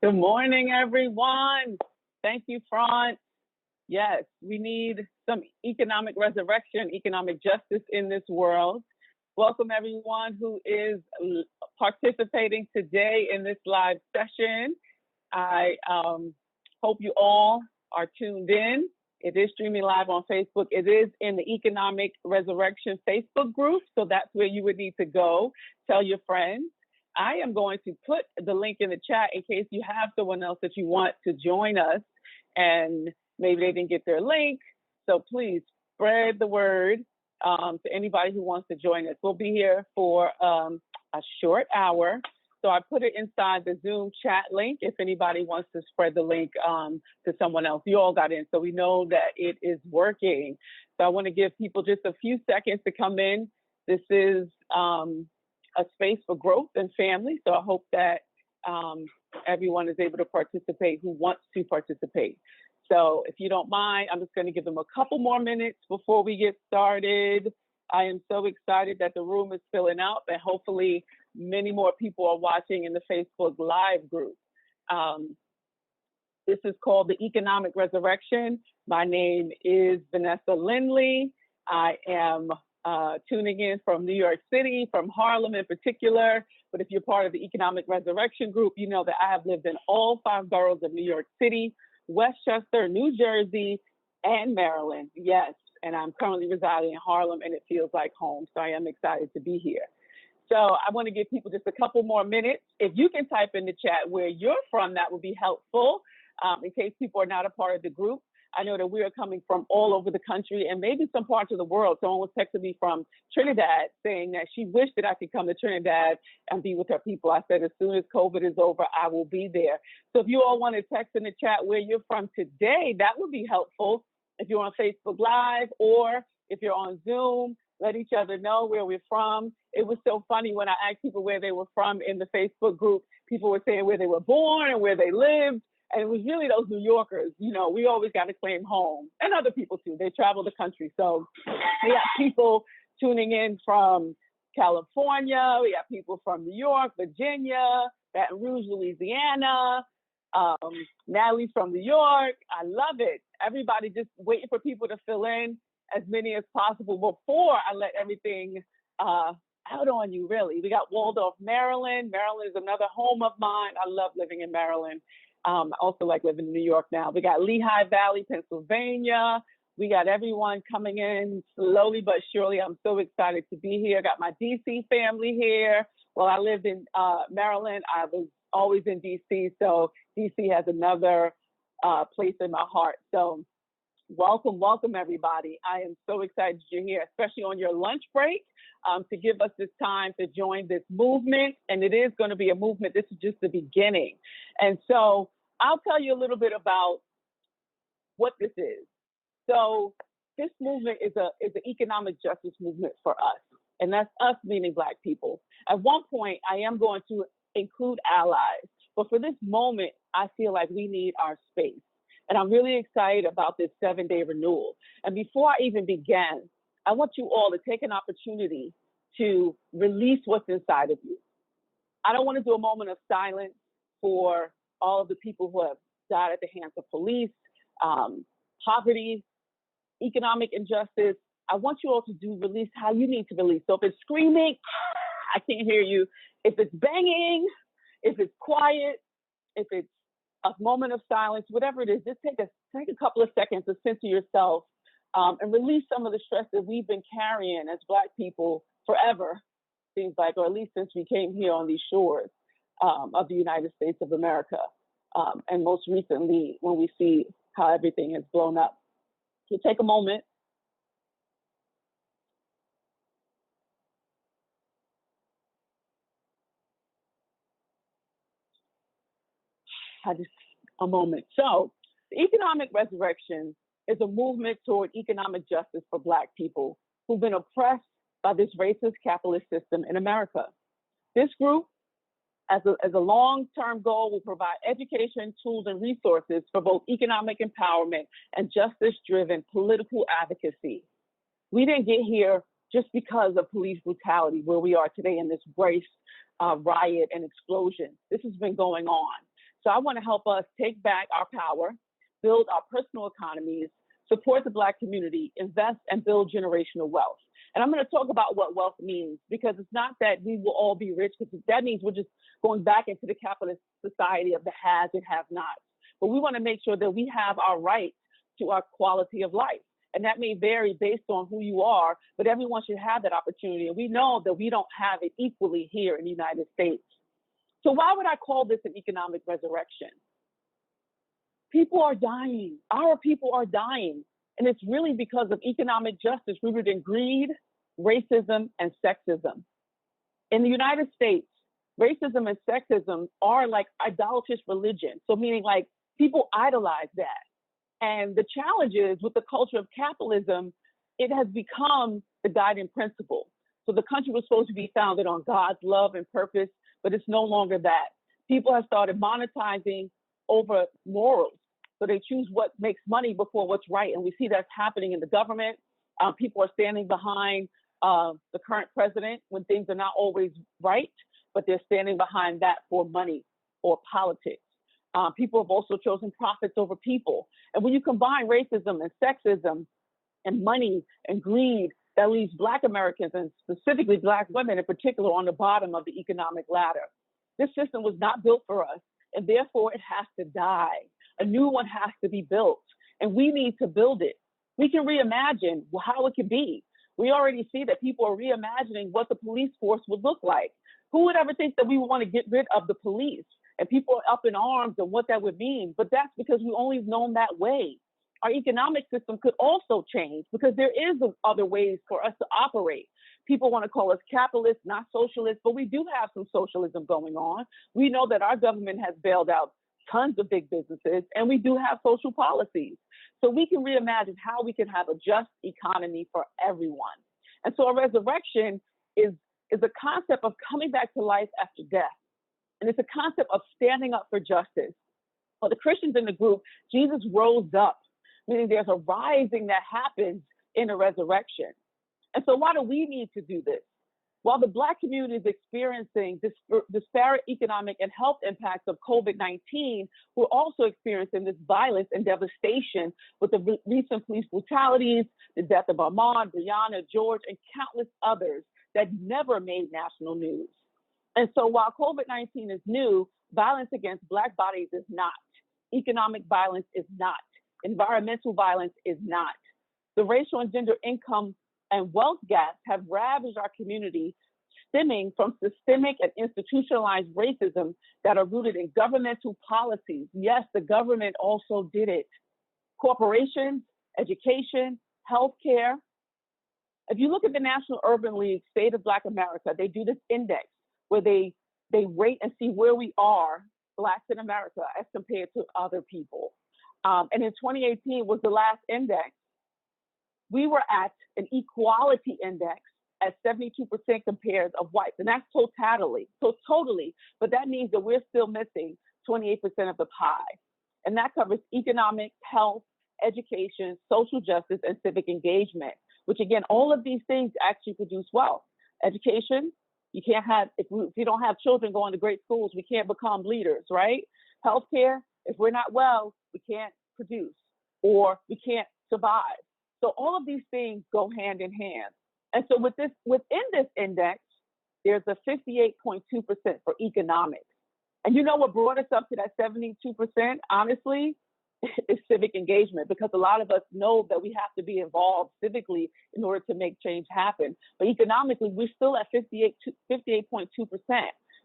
Good morning, everyone. Thank you, Franz. Yes, we need some economic resurrection, economic justice in this world. Welcome, everyone who is participating today in this live session. I hope you all are tuned in. It is streaming live on Facebook. It is in the Economic Resurrection Facebook group, so that's where you would need to go. Tell your friends. I am going to put the link in the chat in case you have someone else that you want to join us and maybe they didn't get their link. So please spread the word to anybody who wants to join us. We'll be here for a short hour. So I put it inside the Zoom chat link if anybody wants to spread the link to someone else. You all got in, so we know that it is working. So I want to give people just a few seconds to come in. This is a space for growth and family. So I hope that everyone is able to participate who wants to participate. So if you don't mind, I'm just going to give them a couple more minutes before we get started. I am so excited that the room is filling up and hopefully many more people are watching in the Facebook Live group. This is called the Economic Resurrection. My name is Vanessa Lindley. I am tuning in from New York City, from Harlem in particular. But if you're part of the Economic Resurrection group, you know that I have lived in all 5 boroughs of New York City, Westchester, New Jersey, and Maryland. Yes, and I'm currently residing in Harlem, and it feels like home. So I am excited to be here. So I want to give people just a couple more minutes. If you can type in the chat where you're from, that would be helpful in case people are not a part of the group. I know that we are coming from all over the country and maybe some parts of the world. Someone was texting me from Trinidad saying that she wished that I could come to Trinidad and be with her people. I said, as soon as COVID is over, I will be there. So if you all want to text in the chat where you're from today, that would be helpful. If you're on Facebook Live or if you're on Zoom, let each other know where we're from. It was so funny when I asked people where they were from in the Facebook group, people were saying where they were born and where they lived. And it was really those New Yorkers, you know, we always got to claim home, and other people too. They travel the country. So we got people tuning in from California. We got people from New York, Virginia, Baton Rouge, Louisiana. Natalie's from New York. I love it. Everybody just waiting for people to fill in as many as possible before I let everything out on you, really. We got Waldorf, Maryland. Maryland is another home of mine. I love living in Maryland. I also like living in New York now. We got Lehigh Valley, Pennsylvania. We got everyone coming in slowly but surely. I'm so excited to be here. Got my DC family here. Well, I lived in Maryland. I was always in DC, so DC has another place in my heart. So welcome, welcome everybody. I am so excited you're here, especially on your lunch break, to give us this time to join this movement. And it is going to be a movement. This is just the beginning. And so I'll tell you a little bit about what this is. So this movement is an economic justice movement for us. And that's us meaning Black people. At one point, I am going to include allies. But for this moment, I feel like we need our space. And I'm really excited about this 7-day renewal. And before I even begin, I want you all to take an opportunity to release what's inside of you. I don't want to do a moment of silence for all of the people who have died at the hands of police, poverty, economic injustice. I want you all to release how you need to release. So if it's screaming, I can't hear you. If it's banging, if it's quiet, if it's a moment of silence, whatever it is, just take a couple of seconds to center yourself and release some of the stress that we've been carrying as Black people forever, seems like, or at least since we came here on these shores of the United States of America. And most recently, when we see how everything has blown up. So take a moment. A moment. So the economic resurrection is a movement toward economic justice for Black people who've been oppressed by this racist capitalist system in America. This group, as a long-term goal, will provide education, tools, and resources for both economic empowerment and justice-driven political advocacy. We didn't get here just because of police brutality, where we are today in this race riot and explosion. This has been going on. So I want to help us take back our power, build our personal economies, support the Black community, invest and build generational wealth. And I'm going to talk about what wealth means, because it's not that we will all be rich, because that means we're just going back into the capitalist society of the haves and have-nots. But we want to make sure that we have our right to our quality of life. And that may vary based on who you are, but everyone should have that opportunity. And we know that we don't have it equally here in the United States. So why would I call this an economic resurrection? People are dying. Our people are dying. And it's really because of economic justice rooted in greed, racism, and sexism. In the United States, racism and sexism are like idolatrous religion. So meaning like people idolize that. And the challenge is with the culture of capitalism, it has become the guiding principle. So the country was supposed to be founded on God's love and purpose, but it's no longer that. People have started monetizing over morals. So they choose what makes money before what's right. And we see that's happening in the government. People are standing behind the current president when things are not always right, but they're standing behind that for money or politics. People have also chosen profits over people. And when you combine racism and sexism and money and greed, that leaves Black Americans, and specifically Black women in particular, on the bottom of the economic ladder. This system was not built for us, and therefore it has to die. A new one has to be built, and we need to build it. We can reimagine how it could be. We already see that people are reimagining what the police force would look like. Who would ever think that we would want to get rid of the police? And people are up in arms on what that would mean, but that's because we only known that way. Our economic system could also change because there is other ways for us to operate. People want to call us capitalists, not socialists, but we do have some socialism going on. We know that our government has bailed out tons of big businesses, and we do have social policies. So we can reimagine how we can have a just economy for everyone. And so a resurrection is a concept of coming back to life after death. And it's a concept of standing up for justice. For the Christians in the group, Jesus rose up, meaning there's a rising that happens in a resurrection. And so why do we need to do this? While the Black community is experiencing disparate economic and health impacts of COVID-19, we're also experiencing this violence and devastation with the recent police brutalities, the death of Ahmaud, Breonna, George, and countless others that never made national news. And so while COVID-19 is new, violence against Black bodies is not. Economic violence is not. Environmental violence is not. The racial and gender income and wealth gaps have ravaged our community, stemming from systemic and institutionalized racism that are rooted in governmental policies. Yes, the government also did it. Corporations, education, healthcare. If you look at the National Urban League, State of Black America, they do this index where they rate and see where we are, Blacks in America, as compared to other people. And in 2018 was the last index. We were at an equality index at 72% compared of whites, and that's totally. But that means that we're still missing 28% of the pie. And that covers economic, health, education, social justice, and civic engagement, which again, all of these things actually produce wealth. Education, you can't have, if you don't have children going to great schools, we can't become leaders, right? Healthcare, if we're not well, we can't produce or we can't survive. So all of these things go hand in hand. And so within this index, there's a 58.2% for economics. And you know what brought us up to that 72%, honestly, is civic engagement, because a lot of us know that we have to be involved civically in order to make change happen. But economically, we're still at 58.2%,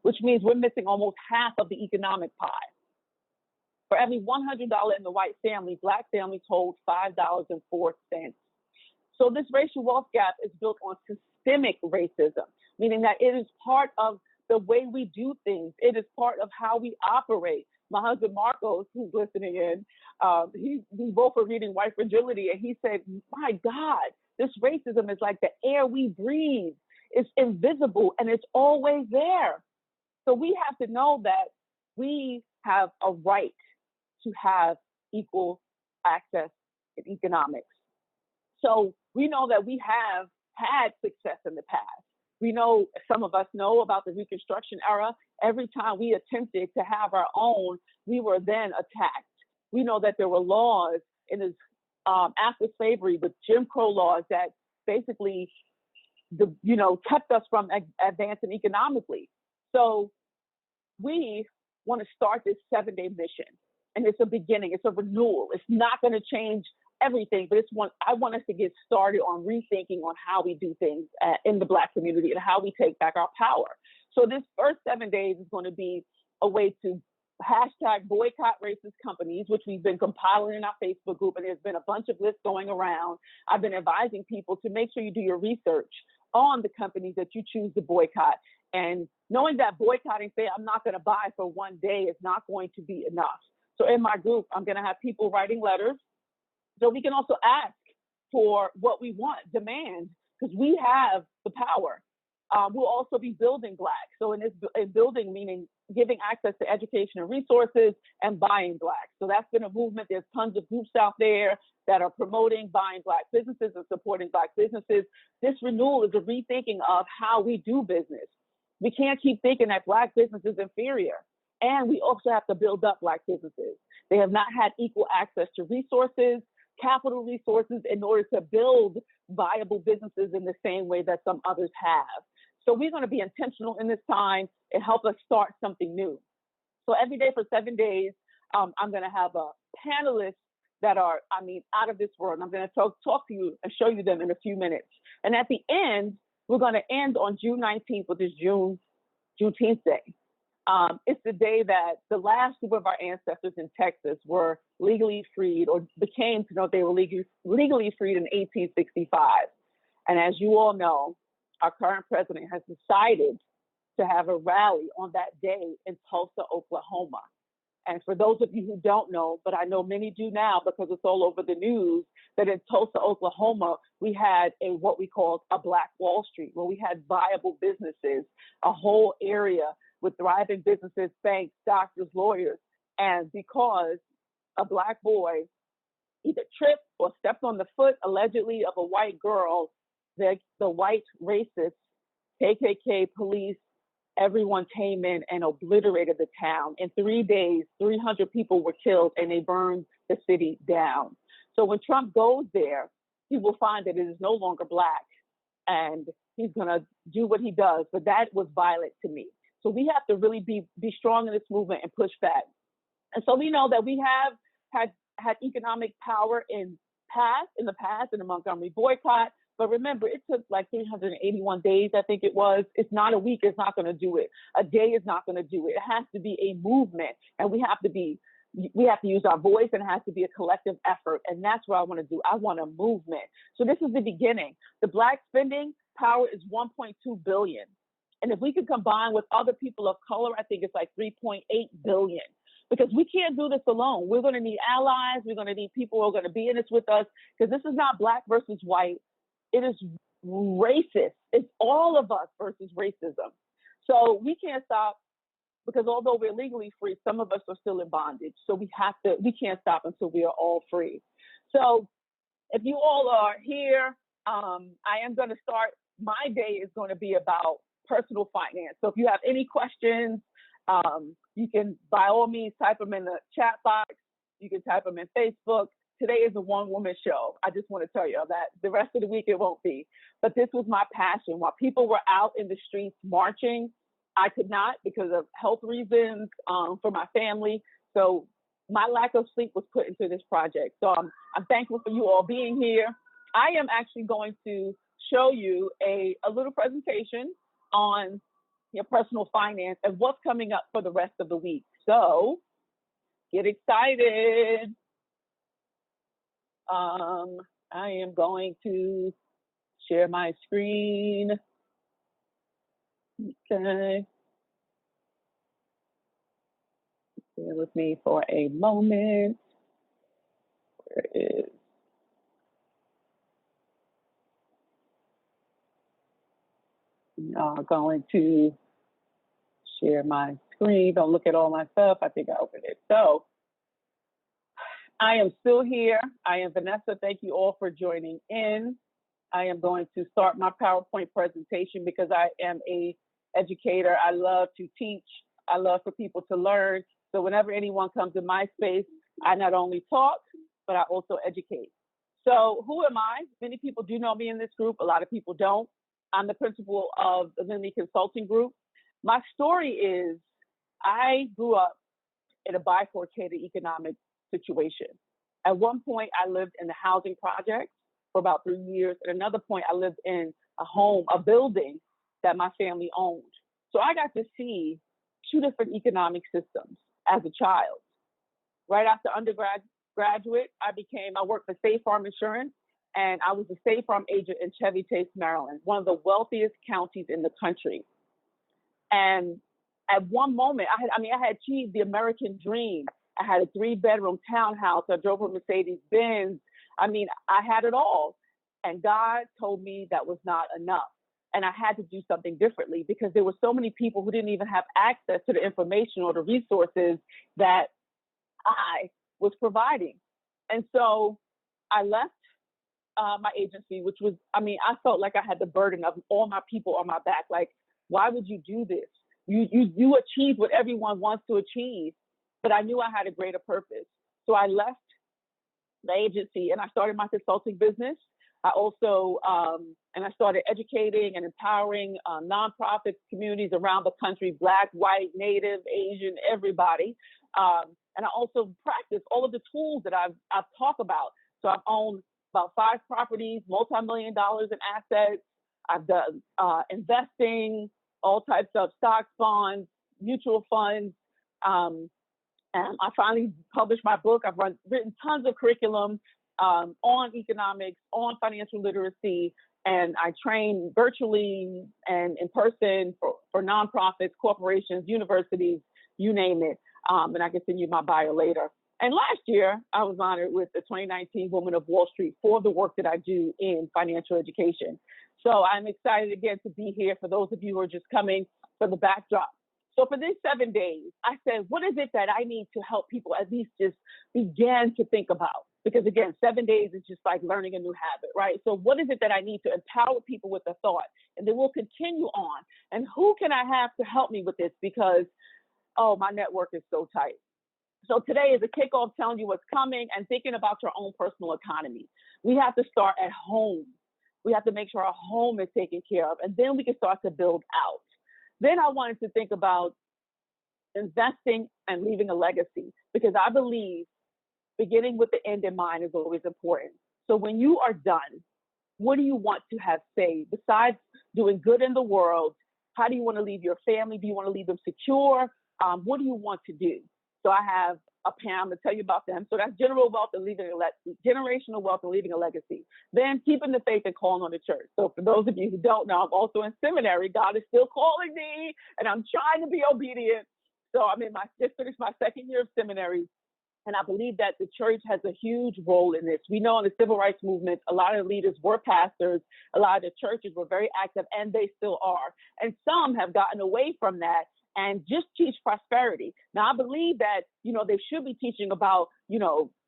which means we're missing almost half of the economic pie. For every $100 in the white family, Black families hold $5.04. So this racial wealth gap is built on systemic racism, meaning that it is part of the way we do things. It is part of how we operate. My husband, Marcos, who's listening in, we both are reading White Fragility, and he said, my God, this racism is like the air we breathe. It's invisible, and it's always there. So we have to know that we have a right to have equal access in economics. So we know that we have had success in the past. We know, some of us know about the Reconstruction era. Every time we attempted to have our own, we were then attacked. We know that there were laws in this after slavery with Jim Crow laws that basically, kept us from advancing economically. So we want to start this 7-day mission, and it's a beginning. It's a renewal. It's not going to change everything, but I want us to get started on rethinking on how we do things in the Black community and how we take back our power. So this first 7 days is going to be a way to hashtag boycott racist companies, which we've been compiling in our Facebook group, and there's been a bunch of lists going around. I've been advising people to make sure you do your research on the companies that you choose to boycott. And knowing that boycotting, say, I'm not going to buy for one day is not going to be enough. So in my group, I'm going to have people writing letters. So we can also ask for what we want, demand, because we have the power. We'll also be building Black. So in building, meaning giving access to education and resources and buying Black. So that's been a movement. There's tons of groups out there that are promoting buying Black businesses and supporting Black businesses. This renewal is a rethinking of how we do business. We can't keep thinking that Black business is inferior. And we also have to build up Black businesses. They have not had equal access to resources, capital resources, in order to build viable businesses in the same way that some others have. So we're going to be intentional in this time and help us start something new. So every day for 7 days, I'm going to have a panelists that are, out of this world. And I'm going to talk to you and show you them in a few minutes. And at the end, we're going to end on June 19th, which is Juneteenth Day. It's the day that the last group of our ancestors in Texas were legally freed, or became to know they were legally freed in 1865. And as you all know, our current president has decided to have a rally on that day in Tulsa, Oklahoma. And for those of you who don't know, but I know many do now because it's all over the news, that in Tulsa, Oklahoma, we had what we called a Black Wall Street, where we had viable businesses, a whole area with thriving businesses, banks, doctors, lawyers. And because a Black boy either tripped or stepped on the foot, allegedly, of a white girl, the white racist KKK police, everyone came in and obliterated the town. In 3 days, 300 people were killed, and they burned the city down. So when Trump goes there, he will find that it is no longer Black, and he's going to do what he does. But that was violent to me. So we have to really be strong in this movement and push back. And so we know that we have had economic power in the past in the Montgomery boycott. But remember, it took like 381 days, I think it was. It's not a week, it's not going to do it. A day is not going to do it. It has to be a movement, and we have to use our voice, and it has to be a collective effort. And that's what I want to do. I want a movement. So this is the beginning. The Black spending power is $1.2 billion. And if we could combine with other people of color, I think it's like $3.8 billion. Because we can't do this alone. We're going to need allies. We're going to need people who are going to be in this with us, because this is not Black versus white. It is racist. It's all of us versus racism. So we can't stop, because although we're legally free, some of us are still in bondage. So we can't stop until we are all free. So if you all are here, I am going to start. My day is going to be about personal finance. So if you have any questions, you can by all means type them in the chat box. You can type them in Facebook. Today is a one-woman show. I just want to tell you that. The rest of the week, it won't be. But this was my passion. While people were out in the streets marching, I could not, because of health reasons, for my family. So my lack of sleep was put into this project. So I'm thankful for you all being here. I am actually going to show you a little presentation on your personal finance and what's coming up for the rest of the week. So get excited. I am going to share my screen. Okay. Bear with me for a moment. Where is? I'm going to share my screen. Don't look at all my stuff. I think I opened it. So I am still here. I am Vanessa. Thank you all for joining in. I am going to start my PowerPoint presentation because I am a educator. I love to teach. I love for people to learn. So whenever anyone comes in my space, I not only talk, but I also educate. So who am I? Many people do know me in this group. A lot of people don't. I'm the principal of the Lindley Consulting Group. My story is I grew up in a bifurcated economic situation. At one point, I lived in the housing projects for about 3 years. At another point, I lived in a home, a building that my family owned. So I got to see two different economic systems as a child. Right after undergraduate, I worked for State Farm Insurance, and I was a State Farm agent in Chevy Chase, Maryland, one of the wealthiest counties in the country. And at one moment, I had achieved the American dream. I had a 3-bedroom townhouse. I drove a Mercedes Benz. I had it all. And God told me that was not enough. And I had to do something differently because there were so many people who didn't even have access to the information or the resources that I was providing. And so I left my agency, which was, I felt like I had the burden of all my people on my back. Like, why would you do this? You achieve what everyone wants to achieve, but I knew I had a greater purpose. So I left the agency and I started my consulting business. I also, and I started educating and empowering nonprofit communities around the country, Black, white, Native, Asian, everybody. And I also practice all of the tools that I've talked about. So I've owned about 5 properties, multi-million-dollar in assets. I've done investing, all types of stocks, bonds, mutual funds. And I finally published my book. I've written tons of curriculum on economics, on financial literacy, and I train virtually and in person for nonprofits, corporations, universities, you name it. And I can send you my bio later. And last year, I was honored with the 2019 Woman of Wall Street for the work that I do in financial education. So I'm excited again to be here for those of you who are just coming for the backdrop. So for these 7 days, I said, what is it that I need to help people at least just begin to think about? Because again, 7 days is just like learning a new habit, right? So what is it that I need to empower people with a thought? And then we'll continue on. And who can I have to help me with this? Because, oh, my network is so tight. So today is a kickoff telling you what's coming and thinking about your own personal economy. We have to start at home. We have to make sure our home is taken care of, and then we can start to build out. Then I wanted to think about investing and leaving a legacy, because I believe beginning with the end in mind is always important. So when you are done, what do you want to have saved? Besides doing good in the world, how do you want to leave your family? Do you want to leave them secure? What do you want to do? So I have a Pam to tell you about them. So that's generational wealth and leaving a legacy. Then keeping the faith and calling on the church. So for those of you who don't know, I'm also in seminary. God is still calling me, and I'm trying to be obedient. So I'm just finished my 2nd year of seminary. And I believe that the church has a huge role in this. We know in the civil rights movement, a lot of the leaders were pastors. A lot of the churches were very active, and they still are. And some have gotten away from that and just teach prosperity. Now, I believe that, they should be teaching about,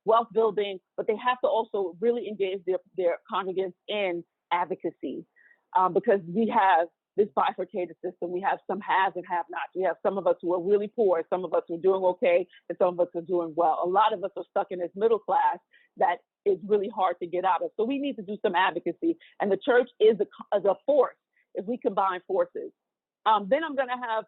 wealth building, but they have to also really engage their congregants in advocacy, because we have this bifurcated system. We have some haves and have-nots. We have some of us who are really poor, some of us who are doing okay, and some of us are doing well. A lot of us are stuck in this middle class that is really hard to get out of. So we need to do some advocacy, and the church is a force if we combine forces. Then I'm going to have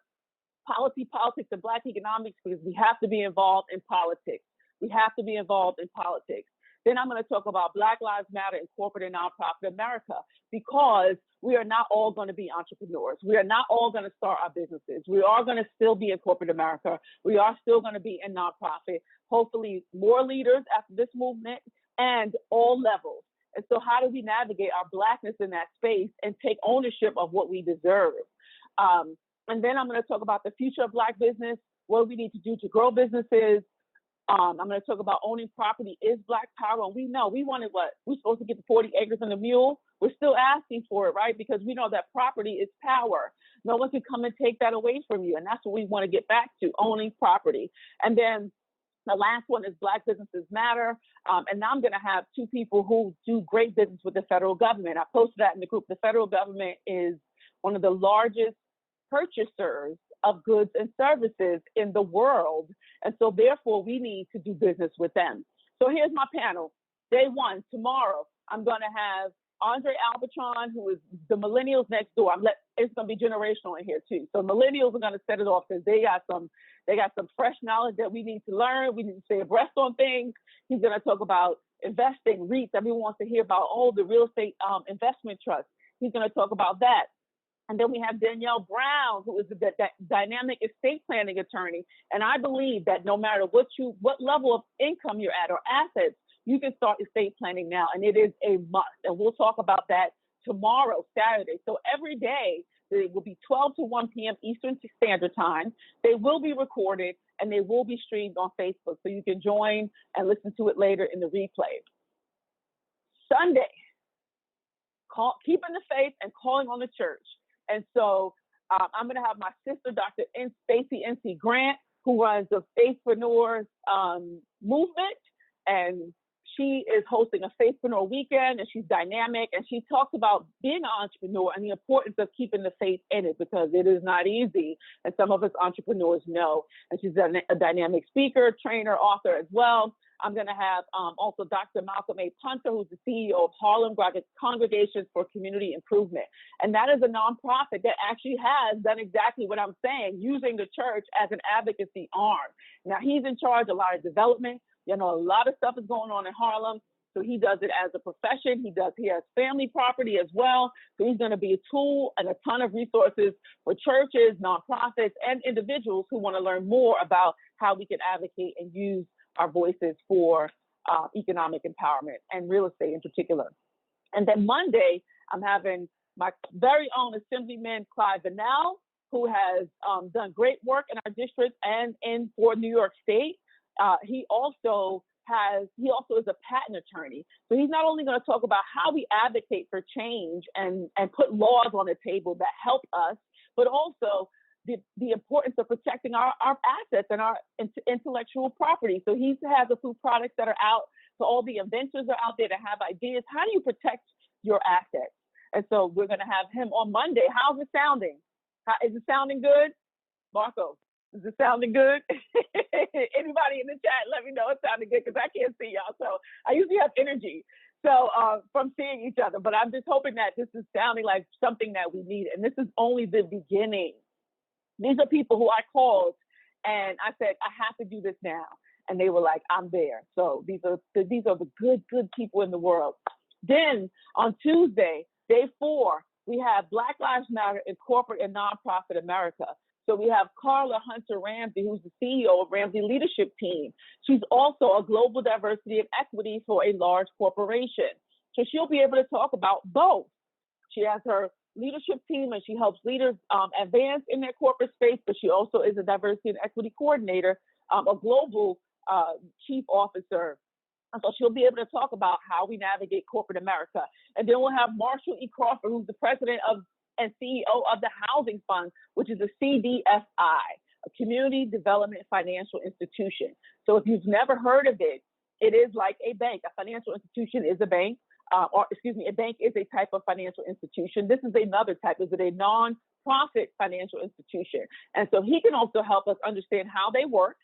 politics, and Black economics, because we have to be involved in politics. We have to be involved in politics. Then I'm going to talk about Black Lives Matter in corporate and nonprofit America, because we are not all going to be entrepreneurs. We are not all going to start our businesses. We are going to still be in corporate America. We are still going to be in nonprofit. Hopefully more leaders after this movement, and all levels. And so how do we navigate our Blackness in that space and take ownership of what we deserve? And then I'm going to talk about the future of Black business, what we need to do to grow businesses. I'm going to talk about owning property is Black power. And we know, we wanted what? We're supposed to get the 40 acres and a mule. We're still asking for it, right? Because we know that property is power. No one can come and take that away from you. And that's what we want to get back to, owning property. And then The last one is Black Businesses Matter. And now I'm going to have two people who do great business with the federal government. I posted that in the group. The federal government is one of the largest purchasers of goods and services in the world. And so therefore, we need to do business with them. So here's my panel. Day one, tomorrow, I'm going to have Andre Albatron, who is the millennials next door. It's going to be generational in here too. So millennials are going to set it off because they got some fresh knowledge that we need to learn. We need to stay abreast on things. He's going to talk about investing, REITs. Everyone wants to hear about the real estate investment trust. He's going to talk about that. And then we have Danielle Brown, who is a dynamic estate planning attorney. And I believe that no matter what level of income you're at or assets, you can start estate planning now, and it is a must. And we'll talk about that tomorrow, Saturday. So every day, it will be 12 to 1 p.m. Eastern Standard Time. They will be recorded, and they will be streamed on Facebook, so you can join and listen to it later in the replay. Sunday, keeping the faith and calling on the church. And so I'm going to have my sister, Dr. Stacey N.C. Grant, who runs the Faithpreneurs movement, and she is hosting a Faithpreneur weekend, and she's dynamic, and she talks about being an entrepreneur and the importance of keeping the faith in it, because it is not easy, and some of us entrepreneurs know. And she's a dynamic speaker, trainer, author as well. I'm going to have also Dr. Malcolm A. Punter, who's the CEO of Harlem Congregations for Community Improvement. And that is a nonprofit that actually has done exactly what I'm saying, using the church as an advocacy arm. Now, he's in charge of a lot of development. You know, a lot of stuff is going on in Harlem. So he does it as a profession. He has family property as well. So he's going to be a tool and a ton of resources for churches, nonprofits, and individuals who want to learn more about how we can advocate and use our voices for economic empowerment and real estate in particular. And then Monday, I'm having my very own Assemblyman Clyde Vanell, who has done great work in our district and for New York State. He also is a patent attorney. So he's not only going to talk about how we advocate for change and put laws on the table that help us, but also the importance of protecting our assets and our intellectual property. So he has a few products that are out. So all the inventors are out there that have ideas. How do you protect your assets? And so we're going to have him on Monday. How's it sounding? Is it sounding good? Marco, is it sounding good? Anybody in the chat, let me know it's sounding good, because I can't see y'all. So I usually have energy from seeing each other, but I'm just hoping that this is sounding like something that we need. And this is only the beginning. These are people who I called and I said, I have to do this now. And they were like, I'm there. So these are the good people in the world. Then on Tuesday, day 4, we have Black Lives Matter in corporate and nonprofit America. So we have Carla Hunter Ramsey, who's the CEO of Ramsey Leadership Team. She's also a global diversity and equity for a large corporation. So she'll be able to talk about both. She has her leadership team and she helps leaders advance in their corporate space, but she also is a diversity and equity coordinator, a global chief officer. And so she'll be able to talk about how we navigate corporate America. And then we'll have Marshall E. Crawford, who's the president and CEO of the Housing Fund, which is a CDFI, a Community Development Financial Institution. So if you've never heard of it, it is like a bank. A financial institution is a bank. A bank is a type of financial institution. This is another type. Is it a non-profit financial institution? And so he can also help us understand how they work.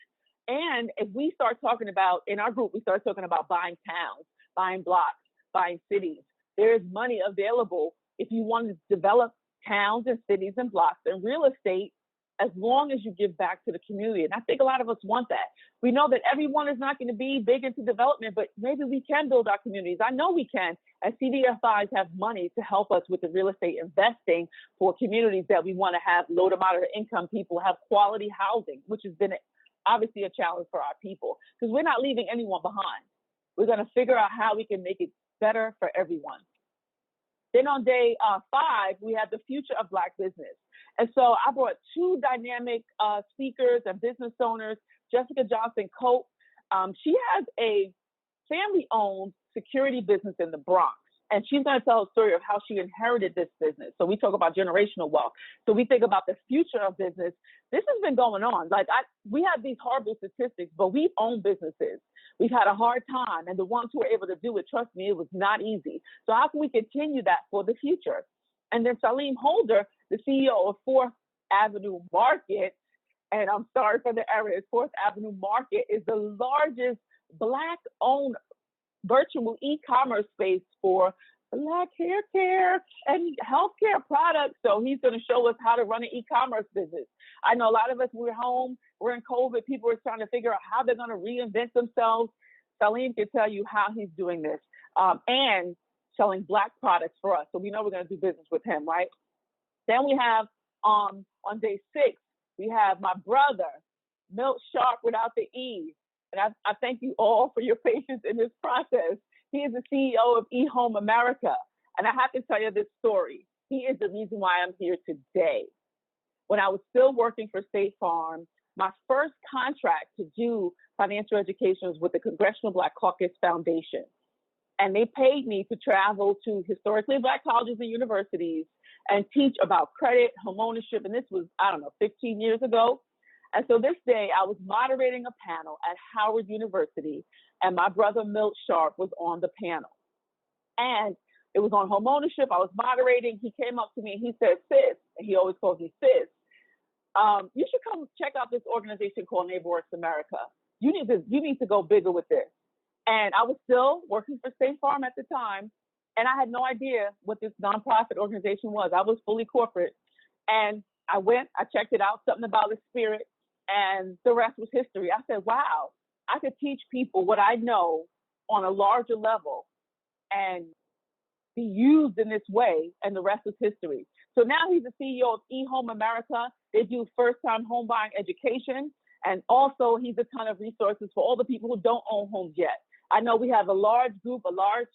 And if we start talking about, in our group, we start talking about buying towns, buying blocks, buying cities. There is money available if you want to develop towns and cities and blocks and real estate, as long as you give back to the community. And I think a lot of us want that. We know that everyone is not going to be big into development, but maybe we can build our communities. I know we can, as CDFIs have money to help us with the real estate investing for communities that we want to have low to moderate income people have quality housing, which has been obviously a challenge for our people, because we're not leaving anyone behind. We're going to figure out how we can make it better for everyone. Then on day 5, we have the future of Black business. And so I brought 2 dynamic speakers and business owners, Jessica Johnson-Cope. She has a family-owned security business in the Bronx. And she's going to tell a story of how she inherited this business. So we talk about generational wealth. So we think about the future of business. This has been going on. We have these horrible statistics, but we own businesses. We've had a hard time. And the ones who were able to do it, trust me, it was not easy. So how can we continue that for the future? And then Salim Holder, the CEO of Fourth Avenue Market, and I'm sorry for the error, Fourth Avenue Market is the largest Black-owned virtual e-commerce space for Black hair care and healthcare products. So he's going to show us how to run an e-commerce business. I know a lot of us, we're home, we're in COVID, people are trying to figure out how they're going to reinvent themselves. Salim can tell you how he's doing this and selling Black products for us. So we know we're going to do business with him, right? Then we have on day 6, we have my brother, Milt Sharp without the E. And I thank you all for your patience in this process. He is the CEO of eHome America. And I have to tell you this story. He is the reason why I'm here today. When I was still working for State Farm, my first contract to do financial education was with the Congressional Black Caucus Foundation. And they paid me to travel to historically Black colleges and universities and teach about credit, homeownership. And this was, 15 years ago. And so this day I was moderating a panel at Howard University, and my brother Milt Sharp was on the panel. And it was on homeownership. I was moderating. He came up to me and he said, "Sis," and he always calls me sis, "you should come check out this organization called NeighborWorks America. You need to go bigger with this." And I was still working for State Farm at the time, and I had no idea what this nonprofit organization was. I was fully corporate. And I went, I checked it out, something about the spirit, and the rest was history. I said, wow, I could teach people what I know on a larger level and be used in this way, and the rest is history. So now he's the CEO of eHome America. They do first-time home buying education, and also he's a ton of resources for all the people who don't own homes yet. I know we have a large group, a large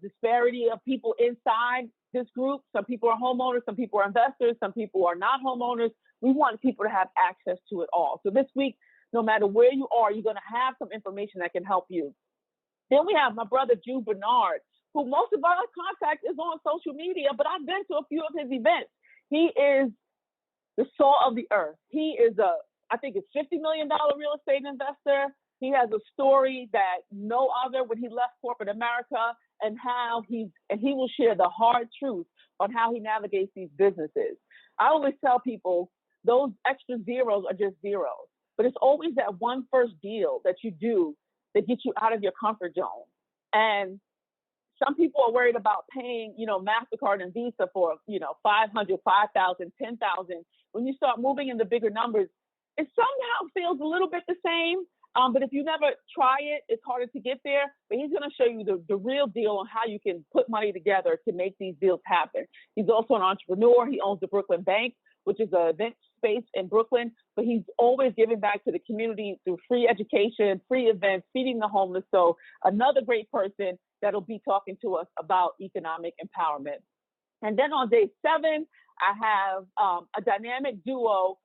disparity of people inside this group. Some people are homeowners, some people are investors, some people are not homeowners. We want people to have access to it all. So this week, no matter where you are, you're going to have some information that can help you. Then we have my brother, Drew Bernard, who most of our contact is on social media, but I've been to a few of his events. He is the salt of the earth. He is I think it's $50 million real estate investor. He has a story that no other when he left corporate America, and he will share the hard truth on how he navigates these businesses. I always tell people those extra zeros are just zeros, but it's always that one first deal that you do that gets you out of your comfort zone. And some people are worried about paying, MasterCard and Visa for, 500, 5,000, 10,000. When you start moving in the bigger numbers, it somehow feels a little bit the same. But if you never try it, it's harder to get there. But he's going to show you the real deal on how you can put money together to make these deals happen. He's also an entrepreneur. He owns the Brooklyn Bank, which is an event space in Brooklyn. But he's always giving back to the community through free education, free events, feeding the homeless. So another great person that'll be talking to us about economic empowerment. And then on day 7, I have a dynamic duo,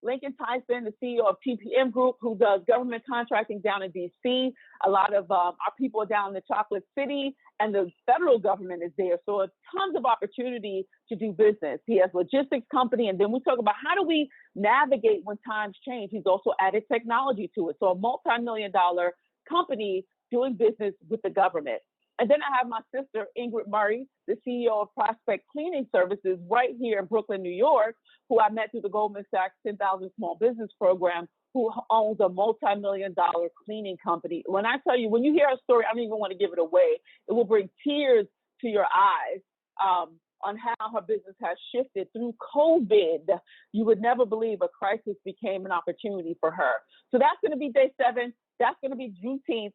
Lincoln Tyson, the CEO of TPM Group, who does government contracting down in DC. A lot of our people are down in the Chocolate City, and the federal government is there. So tons of opportunity to do business. He has a logistics company, and then we talk about how do we navigate when times change. He's also added technology to it. So a multi-million-dollar company doing business with the government. And then I have my sister, Ingrid Murray, the CEO of Prospect Cleaning Services right here in Brooklyn, New York, who I met through the Goldman Sachs 10,000 Small Business Program, who owns a multi-million-dollar cleaning company. When I tell you, when you hear a story, I don't even want to give it away. It will bring tears to your eyes on how her business has shifted through COVID. You would never believe a crisis became an opportunity for her. So that's going to be day 7. That's going to be Juneteenth.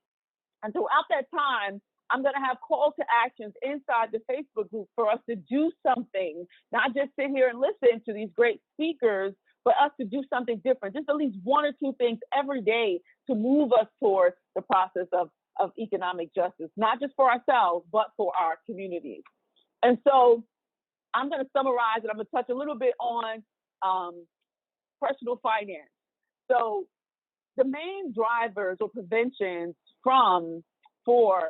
And throughout that time, I'm going to have call to actions inside the Facebook group for us to do something, not just sit here and listen to these great speakers, but us to do something different, just at least 1 or 2 things every day to move us towards the process of economic justice, not just for ourselves, but for our communities. And so I'm going to summarize, and I'm going to touch a little bit on personal finance. So the main drivers or preventions for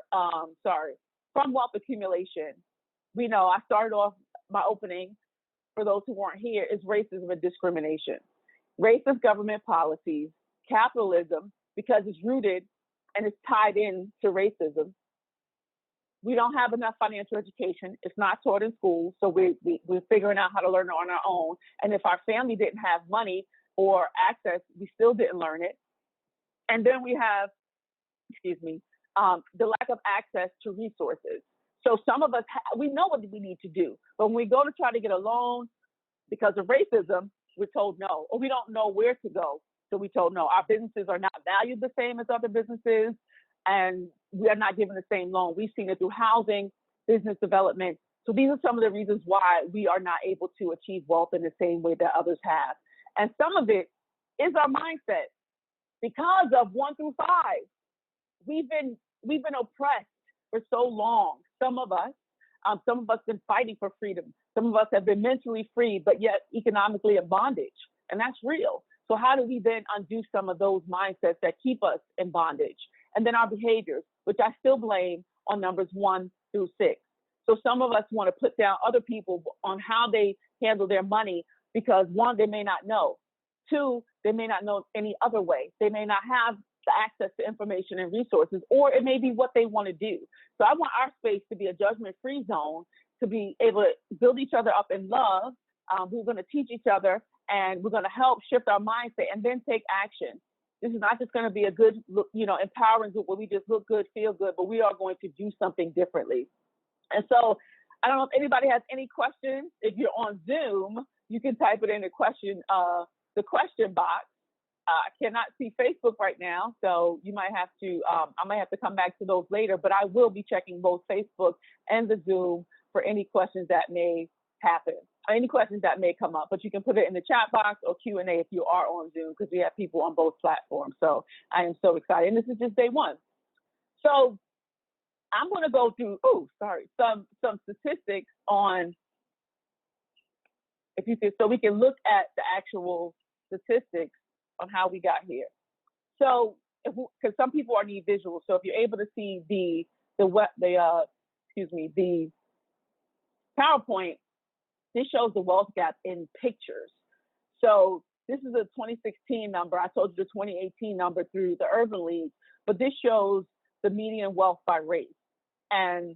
from wealth accumulation, we know I started off my opening, for those who weren't here, is racism and discrimination. Racist government policies, capitalism, because it's rooted and it's tied in to racism. We don't have enough financial education. It's not taught in schools, so we're figuring out how to learn it on our own. And if our family didn't have money or access, we still didn't learn it. And then we have, the lack of access to resources. So some of us, we know what we need to do, but when we go to try to get a loan because of racism, we're told no, or we don't know where to go, so we're told no. Our businesses are not valued the same as other businesses, and we are not given the same loan. We've seen it through housing, business development. So these are some of the reasons why we are not able to achieve wealth in the same way that others have. And some of it is our mindset. Because of 1 through 5, we've been oppressed for so long. Some of us been fighting for freedom. Some of us have been mentally free, but yet economically in bondage, and that's real. So how do we then undo some of those mindsets that keep us in bondage? And then our behaviors, which I still blame on numbers 1 through 6. So some of us want to put down other people on how they handle their money because 1, they may not know. 2, they may not know any other way. They may not have the access to information and resources, or it may be what they want to do. So I want our space to be a judgment-free zone, to be able to build each other up in love. We're going to teach each other, and we're going to help shift our mindset and then take action. This is not just going to be a good, empowering group where we just look good, feel good, but we are going to do something differently. And so I don't know if anybody has any questions. If you're on Zoom, you can type it in the question box. I cannot see Facebook right now, so you might have to, I might have to come back to those later, but I will be checking both Facebook and the Zoom for any questions that may happen, or any questions that may come up. But you can put it in the chat box or Q&A if you are on Zoom, because we have people on both platforms. So I am so excited. And this is just day 1. So I'm going to go through, some statistics on, if you could, so we can look at the actual statistics on how we got here. So, because some people need visuals, so if you're able to see the PowerPoint, this shows the wealth gap in pictures. So this is a 2016 number. I told you the 2018 number through the Urban League, but this shows the median wealth by race. And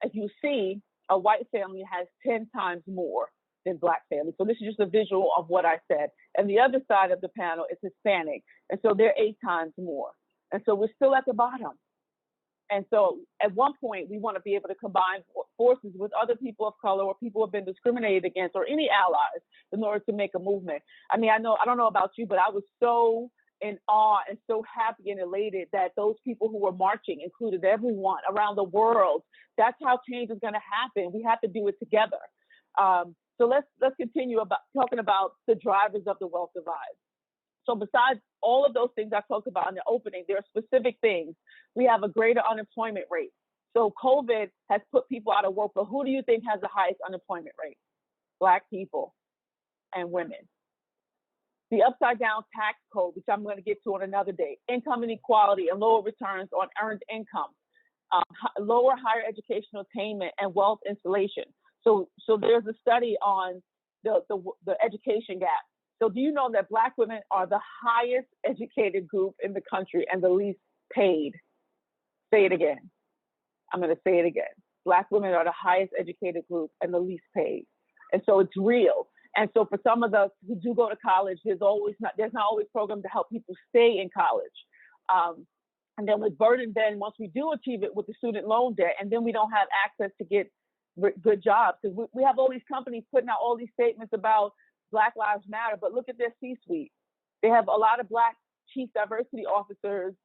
as you see, a white family has 10 times more than Black families. So this is just a visual of what I said. And the other side of the panel is Hispanic. And so they're 8 times more. And so we're still at the bottom. And so at one point, we want to be able to combine forces with other people of color or people who have been discriminated against or any allies in order to make a movement. I mean, I don't know about you, but I was so in awe and so happy and elated that those people who were marching included everyone around the world. That's how change is going to happen. We have to do it together. So let's continue talking about the drivers of the wealth divide. So besides all of those things I talked about in the opening, there are specific things. We have a greater unemployment rate. So COVID has put people out of work, but who do you think has the highest unemployment rate? Black people and women. The upside down tax code, which I'm going to get to on another day, income inequality and lower returns on earned income, lower higher educational attainment and wealth installation. So there's a study on the education gap. So do you know that Black women are the highest educated group in the country and the least paid? Say it again. I'm going to say it again. Black women are the highest educated group and the least paid. And so it's real. And so for some of us who do go to college, there's not always programs to help people stay in college. And then with burden, then once we do achieve it with the student loan debt, and then we don't have access to get good jobs, because we have all these companies putting out all these statements about Black Lives Matter, but look at their C-suite. They have a lot of Black chief diversity officers,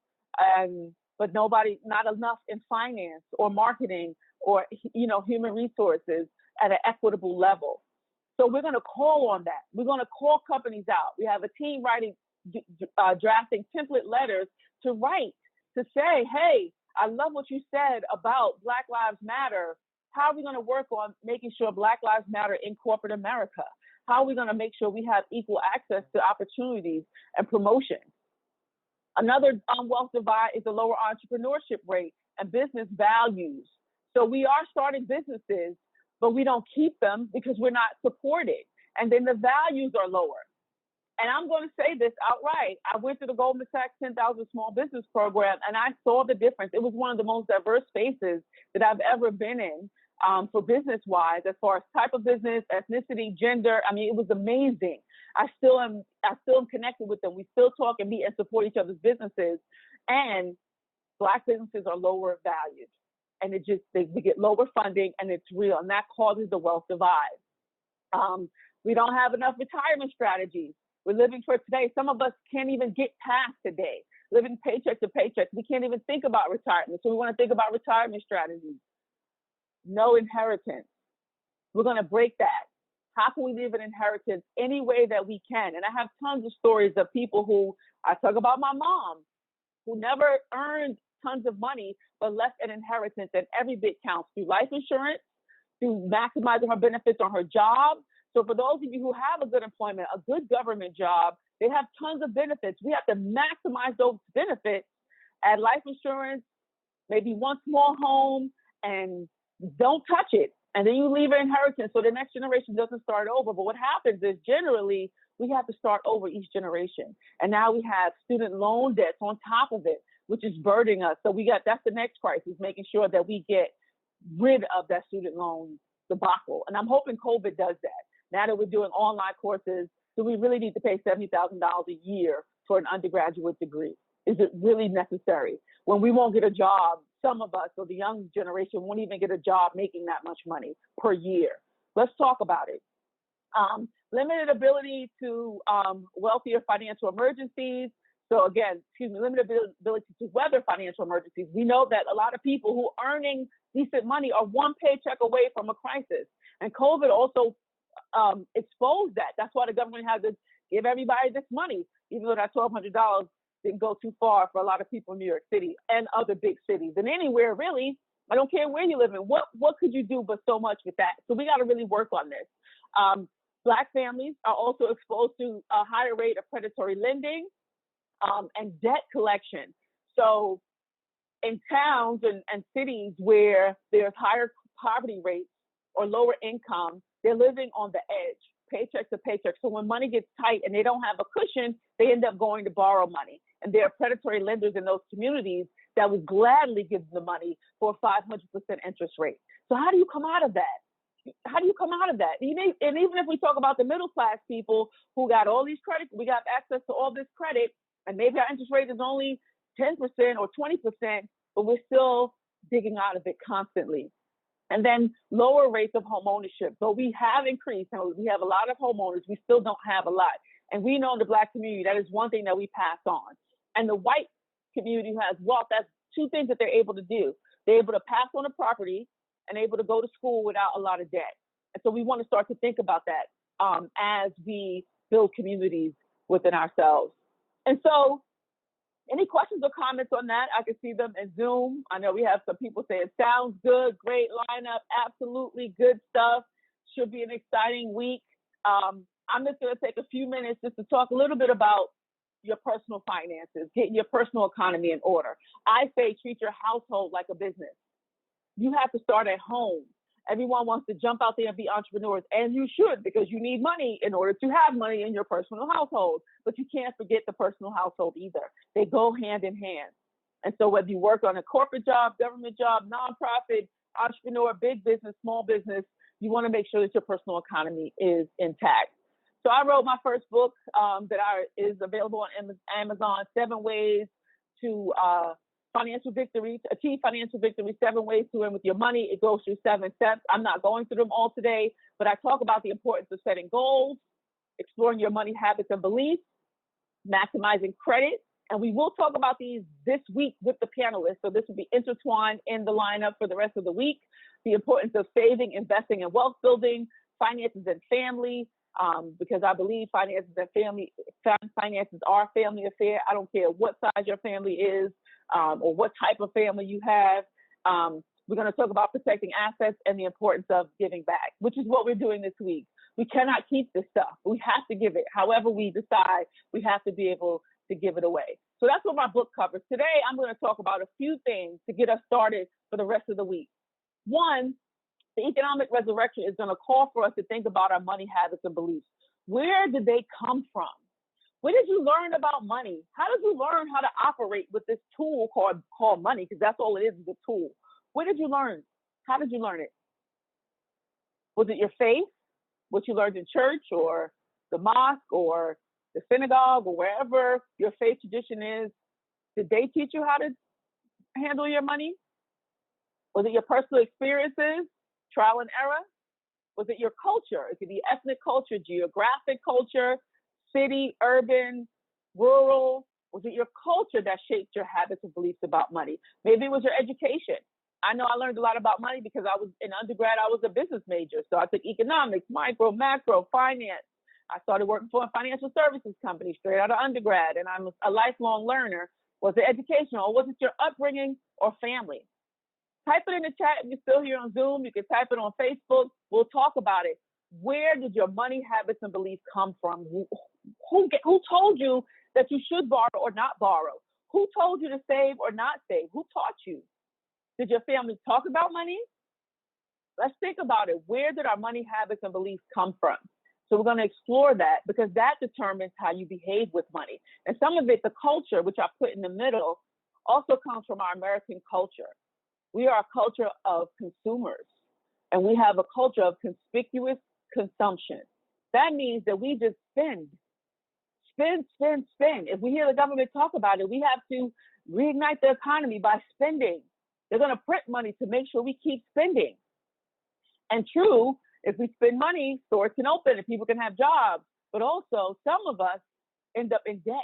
but not enough in finance or marketing or human resources at an equitable level. So we're going to call on that. We're going to call companies out. We have a team drafting template letters to say, hey, I love what you said about Black Lives Matter. How are we going to work on making sure Black Lives Matter in corporate America? How are we going to make sure we have equal access to opportunities and promotion? Another wealth divide is the lower entrepreneurship rate and business values. So we are starting businesses, but we don't keep them because we're not supported. And then the values are lower. And I'm going to say this outright. I went to the Goldman Sachs 10,000 Small Business Program, and I saw the difference. It was one of the most diverse spaces that I've ever been in for business-wise, as far as type of business, ethnicity, gender. I mean, it was amazing. I still am connected with them. We still talk and meet and support each other's businesses. And Black businesses are lower valued, and we get lower funding, and it's real, and that causes the wealth divide. We don't have enough retirement strategies. We're living for today. Some of us can't even get past today, living paycheck to paycheck. We can't even think about retirement. So we want to think about retirement strategies. No inheritance. We're going to break that. How can we leave an inheritance any way that we can? And I have tons of stories of people who, I talk about my mom, who never earned tons of money, but left an inheritance, and every bit counts, through life insurance, through maximizing her benefits on her job. So for those of you who have a good employment, a good government job, they have tons of benefits. We have to maximize those benefits, add life insurance, maybe one small home, and don't touch it. And then you leave an inheritance so the next generation doesn't start over. But what happens is generally we have to start over each generation. And now we have student loan debts on top of it, which is burdening us. So that's the next crisis, making sure that we get rid of that student loan debacle. And I'm hoping COVID does that. Now that we're doing online courses, do we really need to pay $70,000 a year for an undergraduate degree? Is it really necessary? When we won't get a job, some of us, or the young generation, won't even get a job making that much money per year. Let's talk about it. Limited ability to wealthier financial emergencies. So again, limited ability to weather financial emergencies. We know that a lot of people who are earning decent money are one paycheck away from a crisis. And COVID also exposed that. That's why the government had to give everybody this money, even though that $1,200 didn't go too far for a lot of people in New York City and other big cities, and anywhere really. I don't care where you live in. What could you do but so much with that? So we got to really work on this. Black families are also exposed to a higher rate of predatory lending and debt collection. So in towns and cities where there's higher poverty rates or lower income, they're living on the edge, paycheck to paycheck. So when money gets tight and they don't have a cushion, they end up going to borrow money. And there are predatory lenders in those communities that would gladly give them the money for a 500% interest rate. So how do you come out of that? How do you come out of that? And even if we talk about the middle class people who got all these credits, we got access to all this credit, and maybe our interest rate is only 10% or 20%, but we're still digging out of it constantly. And then lower rates of home ownership. So we have increased, and we have a lot of homeowners. We still don't have a lot. And we know in the Black community, that is one thing that we pass on. And the white community who has wealth, that's two things that they're able to do. They're able to pass on a property and able to go to school without a lot of debt. And so we want to start to think about that as we build communities within ourselves. And so any questions or comments on that? I can see them in Zoom. I know we have some people saying, sounds good, great lineup, absolutely good stuff. Should be an exciting week. I'm just going to take a few minutes just to talk a little bit about your personal finances, getting your personal economy in order. I say treat your household like a business. You have to start at home. Everyone wants to jump out there and be entrepreneurs, and you should, because you need money in order to have money in your personal household. But you can't forget the personal household either. They go hand in hand. And so whether you work on a corporate job, government job, nonprofit, entrepreneur, big business, small business, you want to make sure that your personal economy is intact. So I wrote my first book is available on Amazon, 7 Ways to Financial Victory, to Achieve Financial Victory, 7 Ways to Win with Your Money. It goes through 7 steps. I'm not going through them all today, but I talk about the importance of setting goals, exploring your money habits and beliefs, maximizing credit. And we will talk about these this week with the panelists. So this will be intertwined in the lineup for the rest of the week. The importance of saving, investing, and wealth building, finances and family, because I believe finances are a family affair. I don't care what size your family is or what type of family you have. We're going to talk about protecting assets and the importance of giving back, which is what we're doing this week. We cannot keep this stuff. We have to give it. However we decide, we have to be able to give it away. So that's what my book covers. Today, I'm going to talk about a few things to get us started for the rest of the week. One, the economic resurrection is going to call for us to think about our money habits and beliefs. Where did they come from? Where did you learn about money? How did you learn how to operate with this tool called money? Because that's all it is a tool. Where did you learn? How did you learn it? Was it your faith? What you learned in church or the mosque or the synagogue or wherever your faith tradition is? Did they teach you how to handle your money? Was it your personal experiences, trial and error? Was it your culture? It could be ethnic culture, geographic culture, city, urban, rural. Was it your culture that shaped your habits and beliefs about money? Maybe it was your education. I know I learned a lot about money because I was in undergrad, I was a business major. So I took economics, micro, macro, finance. I started working for a financial services company straight out of undergrad, and I'm a lifelong learner. Was it educational, or was it your upbringing or family? Type it in the chat if you're still here on Zoom. You can type it on Facebook. We'll talk about it. Where did your money habits and beliefs come from? Who told you that you should borrow or not borrow? Who told you to save or not save? Who taught you? Did your family talk about money? Let's think about it. Where did our money habits and beliefs come from? So we're going to explore that because that determines how you behave with money. And some of it, the culture, which I put in the middle, also comes from our American culture. We are a culture of consumers, and we have a culture of conspicuous consumption. That means that we just spend. If we hear the government talk about it, we have to reignite the economy by spending. They're going to print money to make sure we keep spending. And true, if we spend money, stores can open and people can have jobs. But also, some of us end up in debt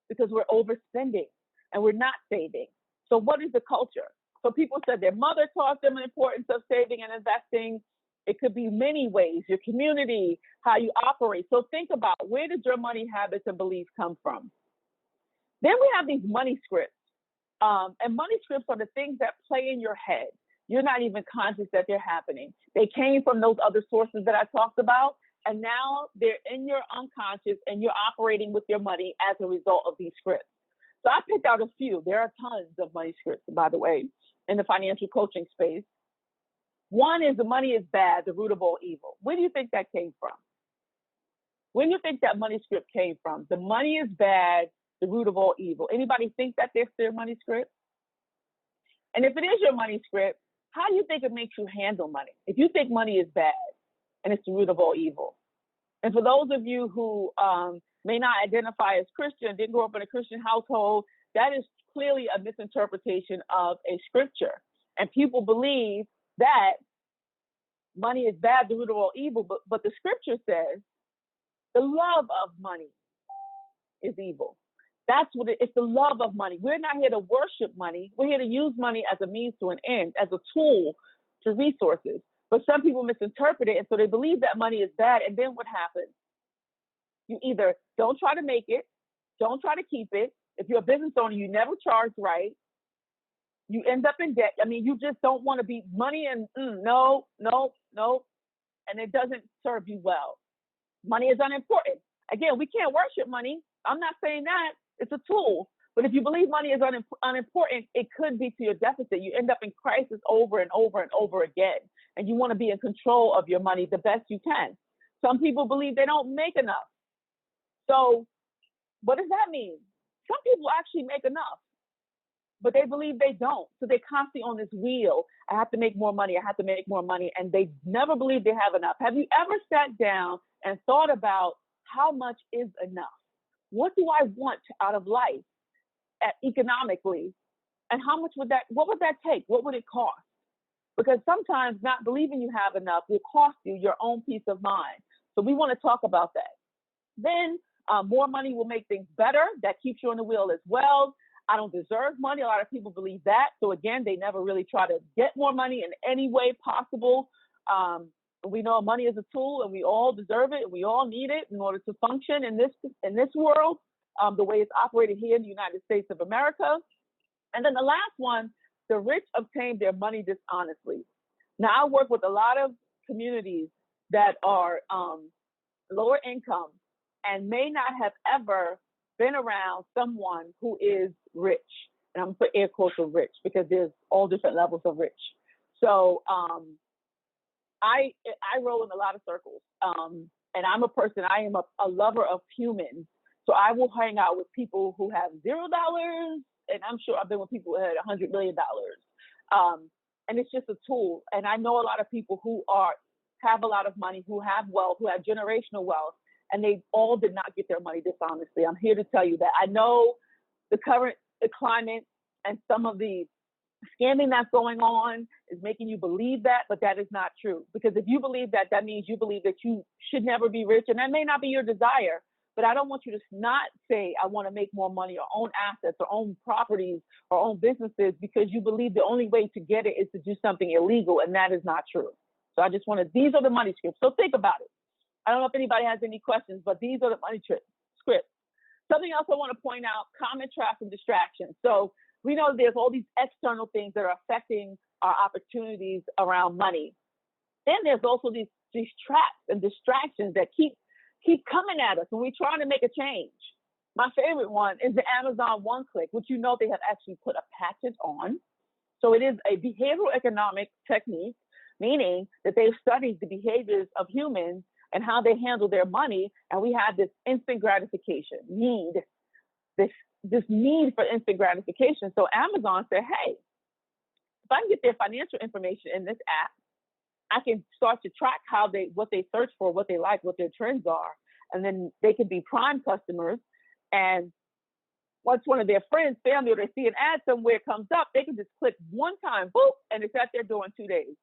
because we're overspending and we're not saving. So what is the culture? So people said their mother taught them the importance of saving and investing. It could be many ways, your community, how you operate. So think about, where did your money habits and beliefs come from? Then we have these money scripts. And money scripts are the things that play in your head. You're not even conscious that they're happening. They came from those other sources that I talked about, and now they're in your unconscious and you're operating with your money as a result of these scripts. So I picked out a few. There are tons of money scripts, by the way, in the financial coaching space. One is the money is bad, the root of all evil. Where do you think that came from? Where do you think that money script came from? The money is bad, the root of all evil. Anybody think that that's their money script? And if it is your money script, how do you think it makes you handle money? If you think money is bad and it's the root of all evil. And for those of you who may not identify as Christian, didn't grow up in a Christian household, that is clearly a misinterpretation of a scripture. And people believe that money is bad, the root of all evil, but the scripture says the love of money is evil. That's what it's the love of money. We're not here to worship money. We're here to use money as a means to an end, as a tool to resources. But some people misinterpret it, and so they believe that money is bad. And then what happens? You either don't try to make it, don't try to keep it. If you're a business owner, you never charge right. You end up in debt. I mean, you just don't want to be money and no. And it doesn't serve you well. Money is unimportant. Again, we can't worship money. I'm not saying that. It's a tool. But if you believe money is unimportant, it could be to your deficit. You end up in crisis over and over and over again. And you want to be in control of your money the best you can. Some people believe they don't make enough. So what does that mean? Some people actually make enough, but they believe they don't. So they're constantly on this wheel. I have to make more money. I have to make more money. And they never believe they have enough. Have you ever sat down and thought about how much is enough? What do I want out of life economically? And what would that take? What would it cost? Because sometimes not believing you have enough will cost you your own peace of mind. So we want to talk about that. Then more money will make things better. That keeps you on the wheel as well. I don't deserve money. A lot of people believe that. So again, they never really try to get more money in any way possible. We know money is a tool and we all deserve it and we all need it in order to function in this world, the way it's operated here in the United States of America. And then the last one, the rich obtain their money dishonestly. Now, I work with a lot of communities that are lower income and may not have ever been around someone who is rich. And I'm going to put air quotes on rich because there's all different levels of rich. So I roll in a lot of circles, and I'm a person. I am a lover of humans. So I will hang out with people who have $0, and I'm sure I've been with people who had $100 million. And it's just a tool. And I know a lot of people who have a lot of money, who have wealth, who have generational wealth, and they all did not get their money dishonestly. I'm here to tell you that. I know the climate and some of the scamming that's going on is making you believe that, but that is not true. Because if you believe that, that means you believe that you should never be rich, and that may not be your desire. But I don't want you to not say, I want to make more money or own assets or own properties or own businesses because you believe the only way to get it is to do something illegal, and that is not true. So I just these are the money scripts. So think about it. I don't know if anybody has any questions, but these are the money scripts. Something else I want to point out, common traps and distractions. So we know there's all these external things that are affecting our opportunities around money. Then there's also these traps and distractions that keep coming at us when we're trying to make a change. My favorite one is the Amazon one-click, which you know they have actually put a patent on. So it is a behavioral economic technique, meaning that they've studied the behaviors of humans and how they handle their money. And we have this instant gratification need, this need for instant gratification. So Amazon said, hey, if I can get their financial information in this app, I can start to track what they search for, what they like, what their trends are. And then they can be prime customers. And once one of their friends, family, or they see an ad somewhere comes up, they can just click one time, boop, and it's at their door in 2 days.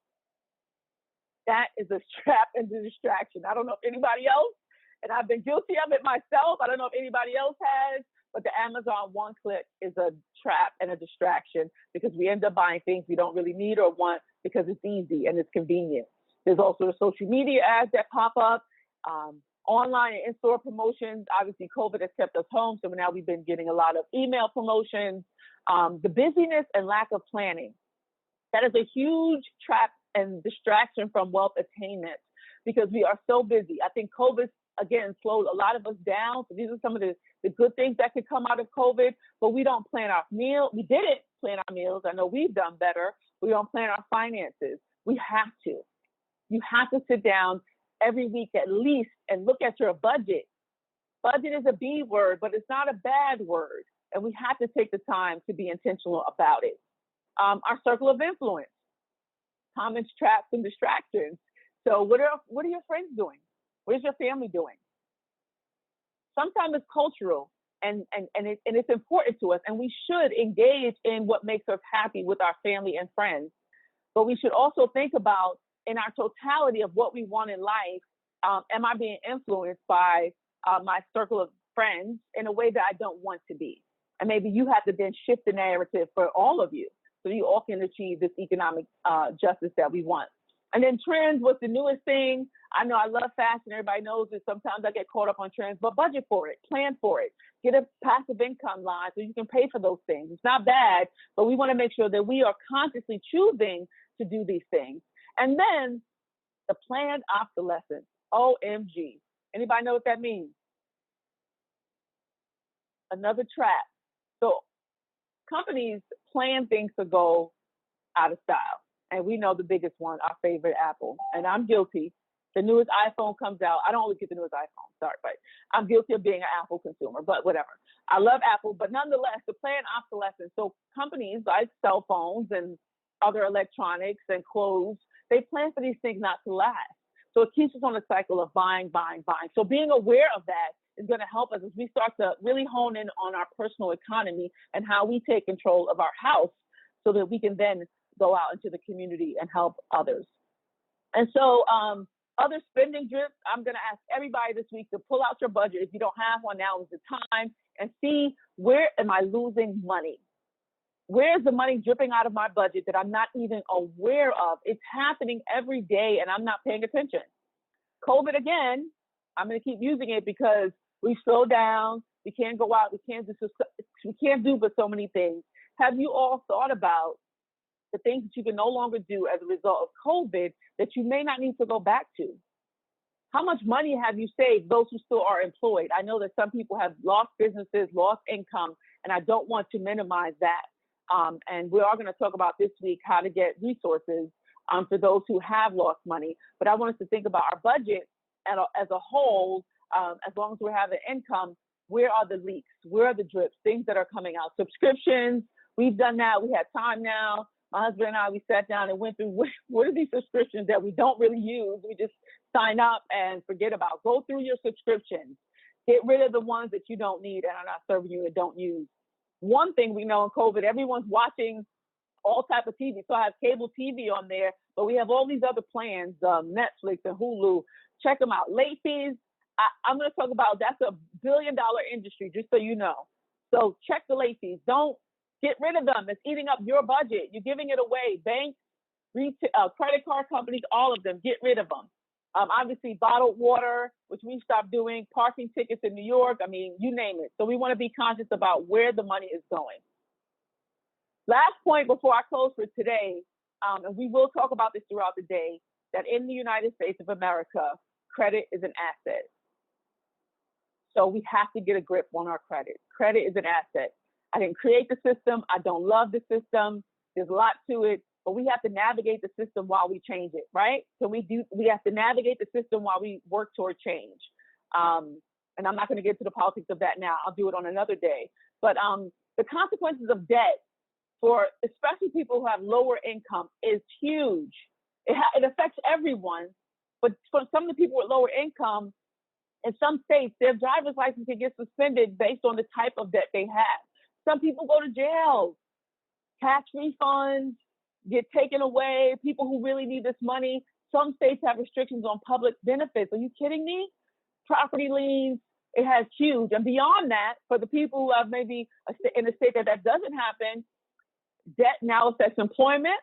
That is a trap and a distraction. I don't know if anybody else, and I've been guilty of it myself. I don't know if anybody else has, but the Amazon one-click is a trap and a distraction because we end up buying things we don't really need or want because it's easy and it's convenient. There's also the social media ads that pop up, online and in-store promotions. Obviously, COVID has kept us home, so now we've been getting a lot of email promotions. The busyness and lack of planning. That is a huge trap and distraction from wealth attainment because we are so busy. I think COVID, again, slowed a lot of us down. So these are some of the good things that could come out of COVID, but we don't plan our meal. We didn't plan our meals. I know we've done better. We don't plan our finances. We have to. You have to sit down every week at least and look at your budget. Budget is a B word, but it's not a bad word. And we have to take the time to be intentional about it. Our circle of influence, common traps and distractions. So what are your friends doing? What is your family doing? Sometimes it's cultural and it's important to us, and we should engage in what makes us happy with our family and friends. But we should also think about, in our totality of what we want in life, am I being influenced by my circle of friends in a way that I don't want to be? And maybe you have to then shift the narrative for all of you so you all can achieve this economic justice that we want. And then trends, what's the newest thing? I know I love fashion. Everybody knows that sometimes I get caught up on trends, but budget for it, plan for it, get a passive income line so you can pay for those things. It's not bad, but we want to make sure that we are consciously choosing to do these things. And then the planned obsolescence, OMG. Anybody know what that means? Another trap. So companies plan things to go out of style. And we know the biggest one, our favorite, Apple. And I'm guilty. The newest iPhone comes out. I don't always get the newest iPhone, sorry, but I'm guilty of being an Apple consumer, but whatever. I love Apple, but nonetheless, the planned obsolescence. So companies like cell phones and other electronics and clothes, they plan for these things not to last. So it keeps us on a cycle of buying. So being aware of that is going to help us as we start to really hone in on our personal economy and how we take control of our house so that we can then go out into the community and help others. And so other spending drifts, I'm going to ask everybody this week to pull out your budget. If you don't have one, now is the time, and see, where am I losing money? Where's the money dripping out of my budget that I'm not even aware of? It's happening every day and I'm not paying attention. COVID again, I'm going to keep using it because we slow down. We can't go out. We can't do but so many things. Have you all thought about the things that you can no longer do as a result of COVID that you may not need to go back to? How much money have you saved, those who still are employed? I know that some people have lost businesses, lost income, and I don't want to minimize that. And we are going to talk about this week how to get resources for those who have lost money. But I want us to think about our budget as a whole. As long as we're having income, where are the leaks? Where are the drips? Things that are coming out. Subscriptions, we've done that. We have time now. My husband and I, we sat down and went through what are these subscriptions that we don't really use? We just sign up and forget about. Go through your subscriptions. Get rid of the ones that you don't need and are not serving you and don't use. One thing we know in COVID, everyone's watching all type of TV. So I have cable TV on there, but we have all these other plans, Netflix and Hulu. Check them out. Late fees, I'm going to talk about, that's $1 billion industry, just so you know. So check the late fees. Don't get rid of them. It's eating up your budget. You're giving it away. Banks, retail, credit card companies, all of them, get rid of them. Obviously, bottled water, which we stopped doing, parking tickets in New York, I mean, you name it. So we want to be conscious about where the money is going. Last point before I close for today, and we will talk about this throughout the day, that in the United States of America, credit is an asset. So we have to get a grip on our credit. Credit is an asset. I didn't create the system. I don't love the system. There's a lot to it, but we have to navigate the system while we change it, right? So we have to navigate the system while we work toward change. And I'm not going to get to the politics of that now. I'll do it on another day. But the consequences of debt for especially people who have lower income is huge. It affects everyone, but for some of the people with lower income, in some states, their driver's license can get suspended based on the type of debt they have. Some people go to jail, tax refunds get taken away, people who really need this money. Some states have restrictions on public benefits. Are you kidding me? Property liens, it has huge. And beyond that, for the people who have maybe in a state that doesn't happen, debt now affects employment,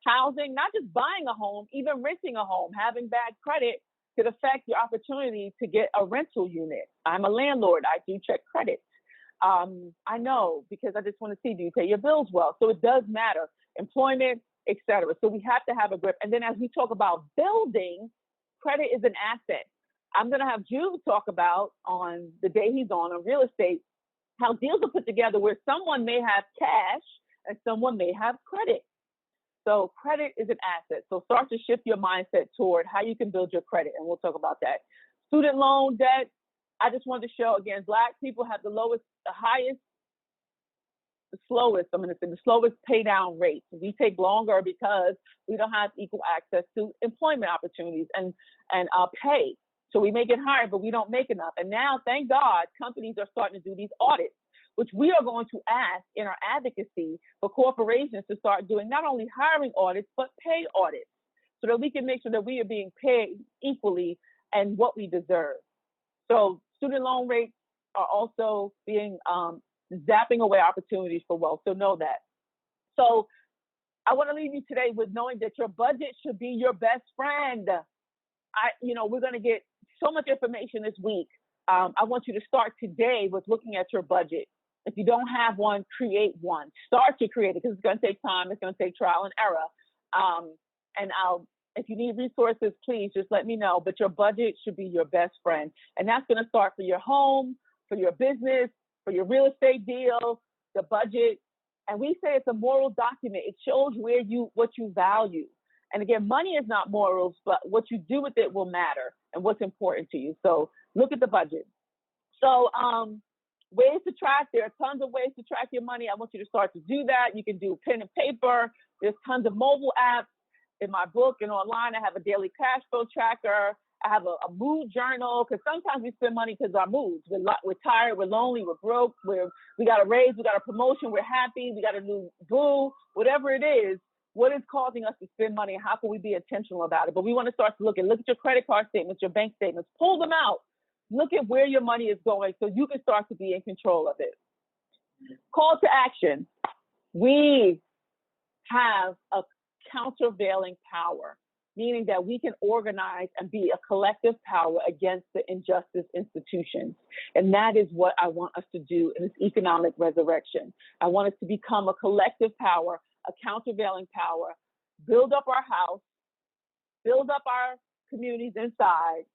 housing, not just buying a home, even renting a home. Having bad credit could affect your opportunity to get a rental unit. I'm a landlord. I do check credit. I know, because I just want to see, do you pay your bills well? So it does matter. Employment, et cetera. So we have to have a grip. And then as we talk about building, credit is an asset. I'm going to have Jude talk about on the day he's on real estate, how deals are put together where someone may have cash and someone may have credit. So credit is an asset. So start to shift your mindset toward how you can build your credit. And we'll talk about that. Student loan debt. I just wanted to show, again, Black people have the slowest pay down rates. We take longer because we don't have equal access to employment opportunities and pay. So we make it higher, but we don't make enough. And now, thank God, companies are starting to do these audits, which we are going to ask in our advocacy for corporations to start doing not only hiring audits, but pay audits, so that we can make sure that we are being paid equally and what we deserve. So student loan rates are also being zapping away opportunities for wealth. So know that. So I want to leave you today with knowing that your budget should be your best friend. We're going to get so much information this week. I want you to start today with looking at your budget. If you don't have one, create one. Start to create it, because it's going to take time. It's going to take trial and error. If you need resources, please just let me know. But your budget should be your best friend. And that's going to start for your home, for your business, for your real estate deal, the budget. And we say it's a moral document. It shows what you value. And again, money is not morals, but what you do with it will matter and what's important to you. So look at the budget. So ways to track, there are tons of ways to track your money. I want you to start to do that. You can do pen and paper. There's tons of mobile apps. In my book and online, I have a daily cash flow tracker. I have a mood journal, because sometimes we spend money because our moods. We're tired, we're lonely, we're broke, we got a raise, we got a promotion, we're happy, we got a new boo, whatever it is. What is causing us to spend money? How can we be intentional about it? But we want to start to look at your credit card statements, your bank statements, pull them out. Look at where your money is going so you can start to be in control of it. Call to action. We have a countervailing power, meaning that we can organize and be a collective power against the injustice institutions. And that is what I want us to do in this economic resurrection. I want us to become a collective power, a countervailing power, build up our house, build up our communities inside,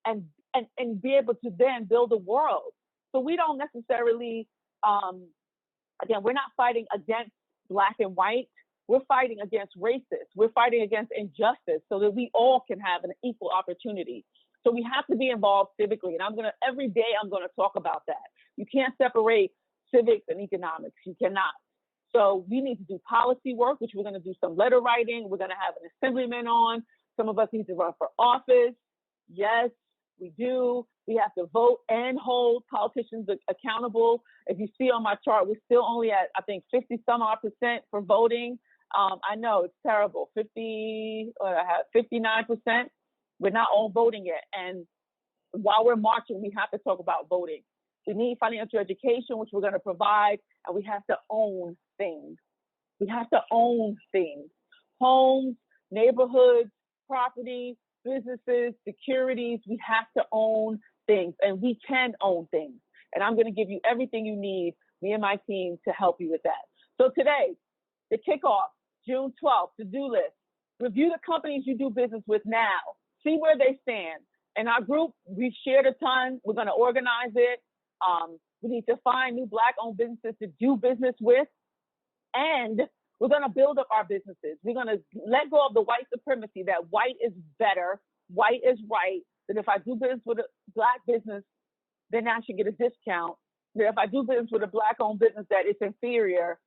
and be able to then build a world. So we don't necessarily, again, we're not fighting against Black and white. We're fighting against racists. We're fighting against injustice so that we all can have an equal opportunity. So we have to be involved civically. And every day I'm going to talk about that. You can't separate civics and economics. You cannot. So we need to do policy work, which we're going to do some letter writing. We're going to have an assemblyman on. Some of us need to run for office. Yes, we do. We have to vote and hold politicians accountable. If you see on my chart, we're still only at, I think, 50 some odd % for voting. I know it's terrible, 59%. We're not all voting yet. And while we're marching, we have to talk about voting. We need financial education, which we're going to provide, and we have to own things. We have to own things. Homes, neighborhoods, property, businesses, securities, we have to own things, and we can own things. And I'm going to give you everything you need, me and my team, to help you with that. So today, the kickoff, June 12th, to-do list. Review the companies you do business with now. See where they stand. In our group, we've shared a ton. We're going to organize it. We need to find new Black-owned businesses to do business with. And we're going to build up our businesses. We're going to let go of the white supremacy that white is better, white is right, that if I do business with a Black business, then I should get a discount. That if I do business with a Black-owned business that is inferior,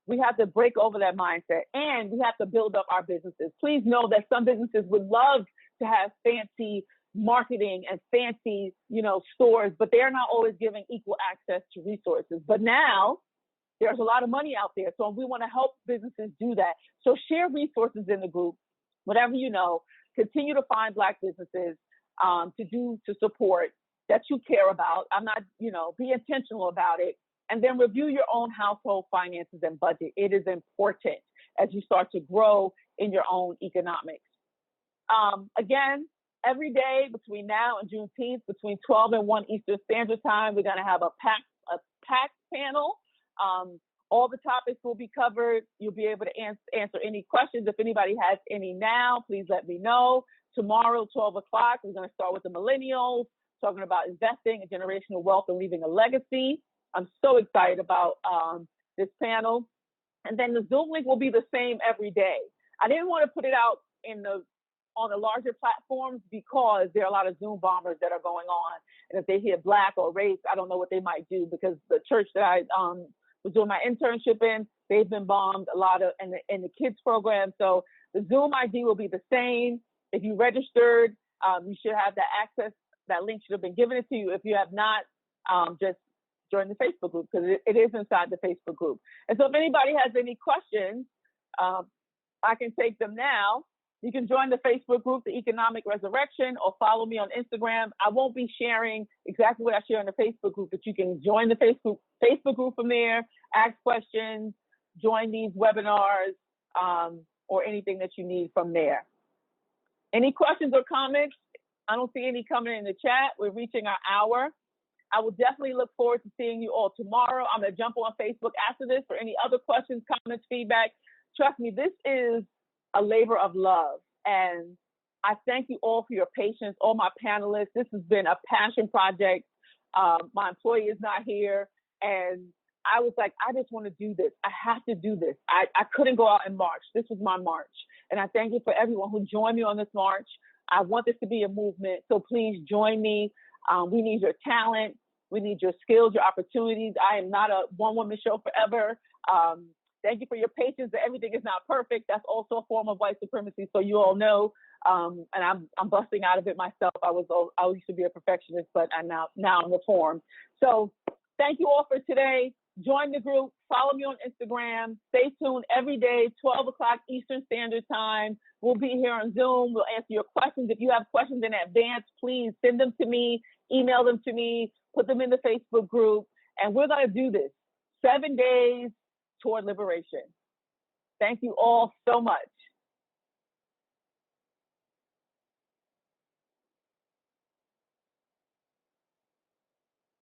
we have to break over that mindset, and we have to build up our businesses. Please know that some businesses would love to have fancy marketing and fancy, stores, but they're not always giving equal access to resources. But now there's a lot of money out there, so we want to help businesses do that. So share resources in the group, whatever you know. Continue to find Black businesses to support that you care about. I'm not, be intentional about it. And then review your own household finances and budget. It is important as you start to grow in your own economics. Again, every day between now and Juneteenth, between 12 and 1 Eastern Standard Time, we're going to have a packed panel. All the topics will be covered. You'll be able to answer any questions. If anybody has any now, please let me know. Tomorrow, 12 o'clock, we're going to start with the millennials, talking about investing, a generational wealth, and leaving a legacy. I'm so excited about this panel. And then the Zoom link will be the same every day. I didn't want to put it out on the larger platforms because there are a lot of Zoom bombers that are going on. And if they hear Black or race, I don't know what they might do, because the church that I was doing my internship in, they've been bombed a lot of in the kids program. So the Zoom ID will be the same. If you registered, you should have the access. That link should have been given to you. If you have not, just join the Facebook group, because it is inside the Facebook group. And so if anybody has any questions, I can take them now. You can join the Facebook group, The Economic Resurrection, or follow me on Instagram. I won't be sharing exactly what I share in the Facebook group, but you can join the Facebook group from there, ask questions, join these webinars, or anything that you need from there. Any questions or comments? I don't see any coming in the chat. We're reaching our hour. I will definitely look forward to seeing you all tomorrow. I'm going to jump on Facebook after this for any other questions, comments, feedback. Trust me, this is a labor of love. And I thank you all for your patience, all my panelists. This has been a passion project. My employee is not here. And I was like, I just want to do this. I have to do this. I couldn't go out and march. This was my march. And I thank you for everyone who joined me on this march. I want this to be a movement. So please join me. We need your talent. We need your skills, your opportunities. I am not a one-woman show forever. Thank you for your patience that everything is not perfect. That's also a form of white supremacy, so you all know. And I'm busting out of it myself. I used to be a perfectionist, but now I'm reformed. So thank you all for today. Join the group. Follow me on Instagram. Stay tuned every day, 12 o'clock Eastern Standard Time. We'll be here on Zoom. We'll answer your questions. If you have questions in advance, please send them to me, email them to me, put them in the Facebook group, and we're going to do this 7 days toward liberation. Thank you all so much.